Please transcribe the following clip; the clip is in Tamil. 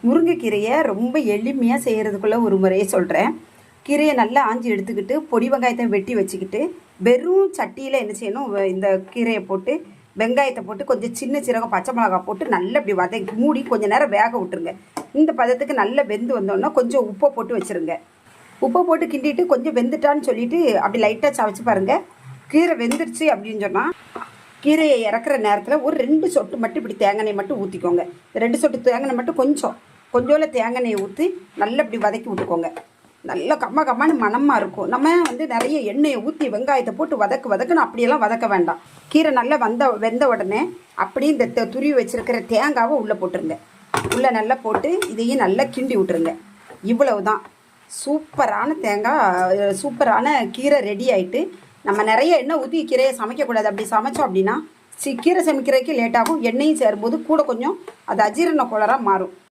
முருங்கைக்கீரையை ரொம்ப எளிமையாக செய்கிறதுக்குள்ள ஒரு முறையை சொல்கிறேன். கீரையை நல்லா ஆஞ்சி எடுத்துக்கிட்டு பொடி வெங்காயத்தை வெட்டி வச்சுக்கிட்டு வெறும் சட்டியில் என்ன செய்யணும், இந்த கீரையை போட்டு வெங்காயத்தை போட்டு கொஞ்சம் சின்ன சீரகம் பச்சை மிளகா போட்டு நல்லா இப்படி வதக்கி மூடி கொஞ்சம் நேரம் வேக விட்டுருங்க. இந்த பதத்துக்கு நல்லா வெந்து வந்தோன்னா கொஞ்சம் உப்பை போட்டு வச்சுருங்க. உப்பை போட்டு கிண்டிட்டு கொஞ்சம் வெந்துட்டான்னு சொல்லிவிட்டு அப்படி லைட்டாக சவைச்சு பாருங்கள். கீரை வெந்துருச்சு அப்படின்னு சொன்னால் கீரையை இறக்குற நேரத்தில் ஒரு 2 சொட்டு மட்டும் இப்படி தேங்காய் மட்டும் ஊற்றிக்கோங்க. 2 சொட்டு தேங்காய் மட்டும் கொஞ்சோல தேங்காயை ஊற்றி நல்லா இப்படி வதக்கி விட்டுக்கோங்க. நல்லா கம்மான்னு மணமாக இருக்கும். நம்ம நிறைய எண்ணெயை ஊற்றி வெங்காயத்தை போட்டு வதக்குன்னு அப்படியெல்லாம் வதக்க வேண்டாம். கீரை நல்லா வெந்த உடனே அப்படி இந்த துருவி வச்சுருக்கிற தேங்காவை உள்ளே போட்டுருங்க. உள்ளே நல்லா போட்டு இதையும் நல்லா கிண்டி விட்டுருங்க. இவ்வளவு தான் சூப்பரான கீரை ரெடி ஆகிட்டு. நம்ம நிறைய எண்ணெய் ஊற்றி கீரையை சமைக்கக்கூடாது. அப்படி சமைச்சோம் அப்படின்னா கீரை சமைக்கிறதுக்கு லேட்டாகும். எண்ணெயும் சேரும்போது கூட கொஞ்சம் அது அஜீரண கோளாறாக மாறும்.